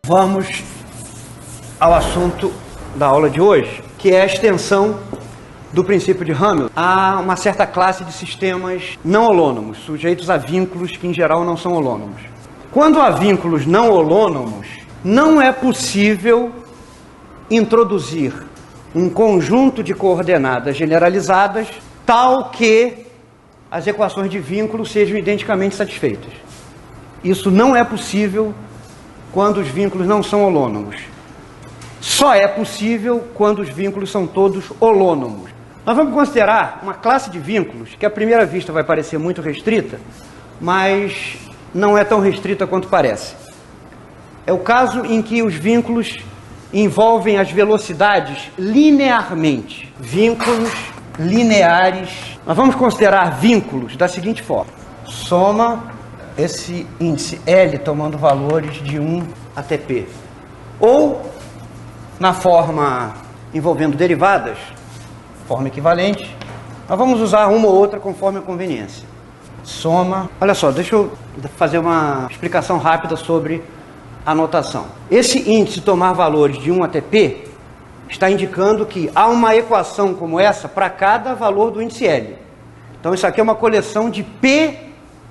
Vamos ao assunto da aula de hoje, que é a extensão do princípio de Hamilton a uma certa classe de sistemas não holônomos, sujeitos a vínculos que em geral não são holônomos. Quando há vínculos não holônomos, não é possível introduzir um conjunto de coordenadas generalizadas tal que as equações de vínculo sejam identicamente satisfeitas. Isso não é possível quando os vínculos não são holônomos. Só é possível quando os vínculos são todos holônomos. Nós vamos considerar uma classe de vínculos que à primeira vista vai parecer muito restrita, mas não é tão restrita quanto parece. É o caso em que os vínculos envolvem as velocidades linearmente. Vínculos lineares. Nós vamos considerar vínculos da seguinte forma. Soma esse índice L tomando valores de 1 até P. Ou, na forma envolvendo derivadas, forma equivalente, nós vamos usar uma ou outra conforme a conveniência. Soma. Olha só, deixa eu fazer uma explicação rápida sobre a notação. Esse índice tomar valores de 1 até P está indicando que há uma equação como essa para cada valor do índice L. Então isso aqui é uma coleção de P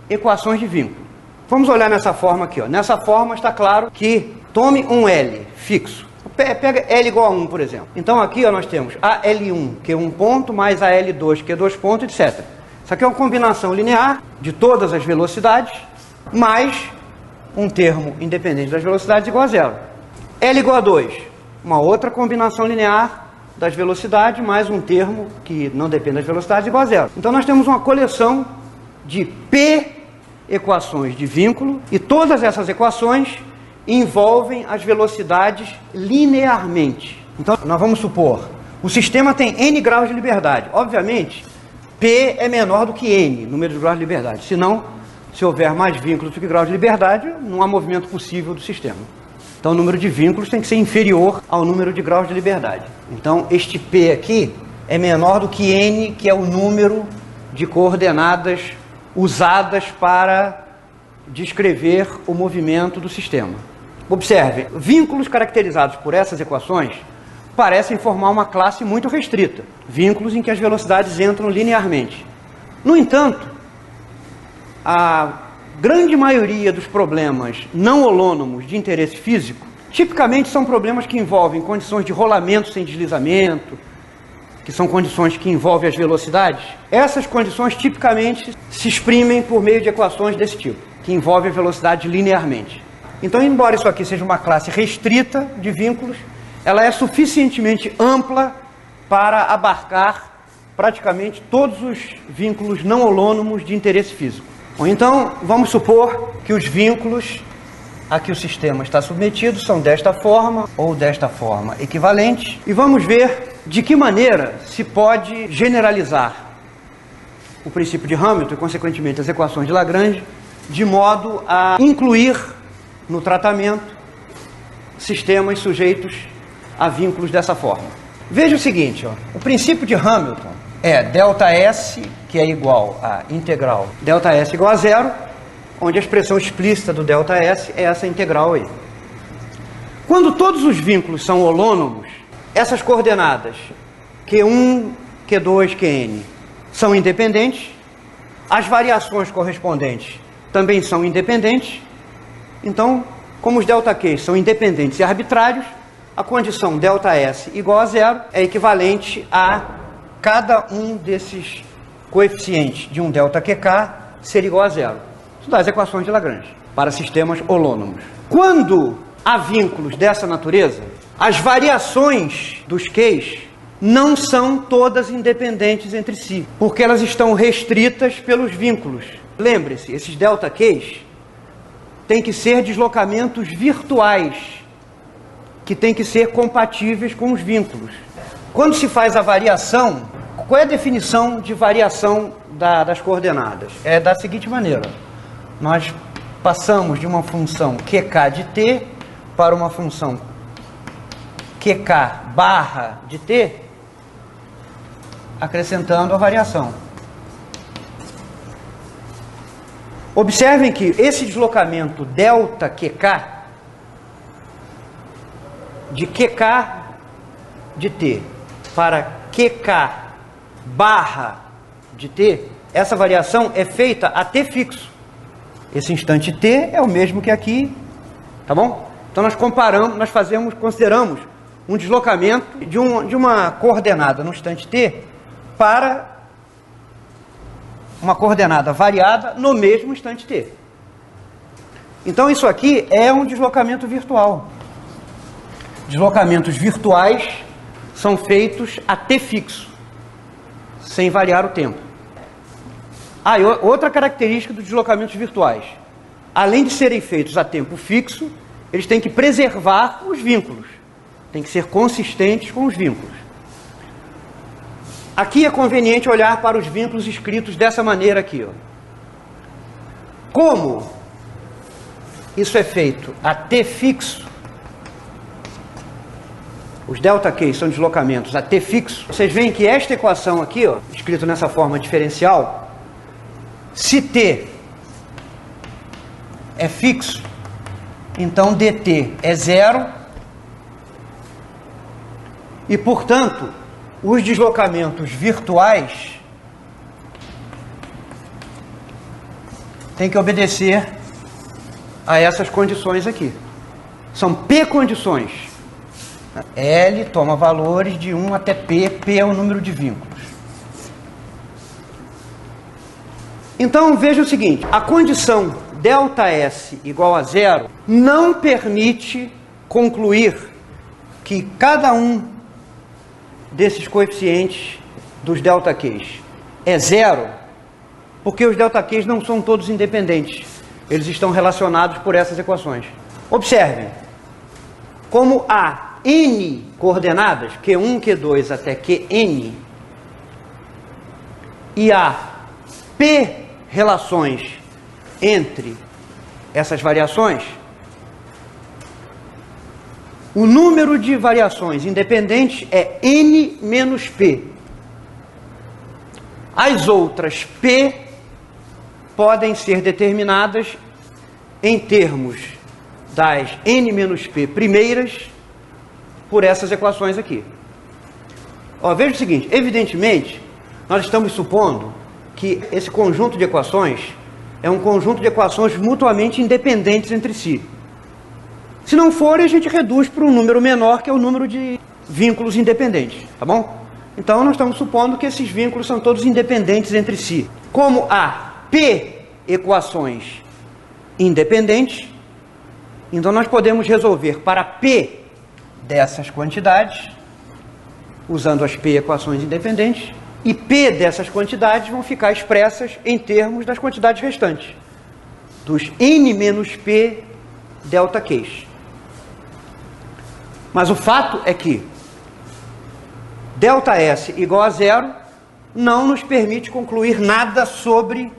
equações de vínculo. Vamos olhar nessa forma aqui. Nessa forma está claro que tome um L fixo. Pega L igual a 1, por exemplo. Então aqui nós temos a L1, que é 1 ponto, mais a L2, que é 2 pontos, etc. Isso aqui é uma combinação linear de todas as velocidades, mais um termo independente das velocidades igual a zero. L igual a 2, uma outra combinação linear das velocidades, mais um termo que não depende das velocidades igual a zero. Então nós temos uma coleção de P equações de vínculo, e todas essas equações envolvem as velocidades linearmente. Então nós vamos supor, o sistema tem n graus de liberdade. Obviamente, P é menor do que n, número de graus de liberdade. Senão, se houver mais vínculos do que graus de liberdade, não há movimento possível do sistema. Então o número de vínculos tem que ser inferior ao número de graus de liberdade. Então este P aqui é menor do que n, que é o número de coordenadas usadas para descrever o movimento do sistema. Observe, vínculos caracterizados por essas equações parecem formar uma classe muito restrita, vínculos em que as velocidades entram linearmente. No entanto, a grande maioria dos problemas não holônomos de interesse físico, tipicamente são problemas que envolvem condições de rolamento sem deslizamento, que são condições que envolvem as velocidades. Essas condições tipicamente se exprimem por meio de equações desse tipo, que envolvem a velocidade linearmente. Então, embora isso aqui seja uma classe restrita de vínculos, ela é suficientemente ampla para abarcar praticamente todos os vínculos não holônomos de interesse físico. Ou então, vamos supor que os vínculos a que o sistema está submetido são desta forma ou desta forma equivalentes, e vamos ver de que maneira se pode generalizar o princípio de Hamilton e, consequentemente, as equações de Lagrange, de modo a incluir no tratamento sistemas sujeitos a vínculos dessa forma. Veja o seguinte, o princípio de Hamilton é ΔS, que é igual a integral ΔS igual a zero, onde a expressão explícita do ΔS é essa integral aí. Quando todos os vínculos são holônomos, essas coordenadas Q1, Q2, Qn são independentes, as variações correspondentes também são independentes. Então, como os ΔQs são independentes e arbitrários, a condição ΔS igual a zero é equivalente a cada um desses coeficientes de um ΔQk ser igual a zero. Isso dá as equações de Lagrange para sistemas holônomos. Quando há vínculos dessa natureza, as variações dos Qs não são todas independentes entre si, porque elas estão restritas pelos vínculos. Lembre-se, esses ΔQs têm que ser deslocamentos virtuais, que têm que ser compatíveis com os vínculos. Quando se faz a variação, qual é a definição de variação das coordenadas? É da seguinte maneira: nós passamos de uma função QK de t para uma função QK barra de t, acrescentando a variação. Observem que esse deslocamento ΔQk de QK de t para QK barra de t, essa variação é feita a t fixo. Esse instante t é o mesmo que aqui, tá bom? Então nós comparamos, consideramos um deslocamento de uma coordenada no instante t para uma coordenada variada no mesmo instante t. Então isso aqui é um deslocamento virtual. Deslocamentos virtuais são feitos a t fixo, sem variar o tempo. Ah, e outra característica dos deslocamentos virtuais. Além de serem feitos a tempo fixo, eles têm que preservar os vínculos. Têm que ser consistentes com os vínculos. Aqui é conveniente olhar para os vínculos escritos dessa maneira aqui, ó. Como isso é feito a t fixo, os ΔK são deslocamentos a t fixo, vocês veem que esta equação aqui, ó, escrito nessa forma diferencial, se t é fixo, então dt é zero e, portanto, os deslocamentos virtuais têm que obedecer a essas condições aqui. São P condições. L toma valores de 1 até P, P é o número de vínculos. Então veja o seguinte, a condição ΔS igual a zero não permite concluir que cada um desses coeficientes dos ΔQs é zero, porque os ΔQs não são todos independentes. Eles estão relacionados por essas equações. Observem, como há N coordenadas, Q1, Q2 até Qn, e há P relações entre essas variações, o número de variações independentes é N menos P. As outras P podem ser determinadas em termos das N menos P primeiras por essas equações aqui. Ó, veja o seguinte, evidentemente, nós estamos supondo que esse conjunto de equações é um conjunto de equações mutuamente independentes entre si. Se não for, a gente reduz para um número menor, que é o número de vínculos independentes, tá bom? Então, nós estamos supondo que esses vínculos são todos independentes entre si. Como há P equações independentes, então nós podemos resolver para P dessas quantidades, usando as P equações independentes, e P dessas quantidades vão ficar expressas em termos das quantidades restantes, dos N menos P ΔQs. Mas o fato é que ΔS igual a zero não nos permite concluir nada sobre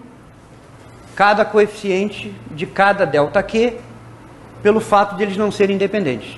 cada coeficiente de cada ΔQ, pelo fato de eles não serem independentes.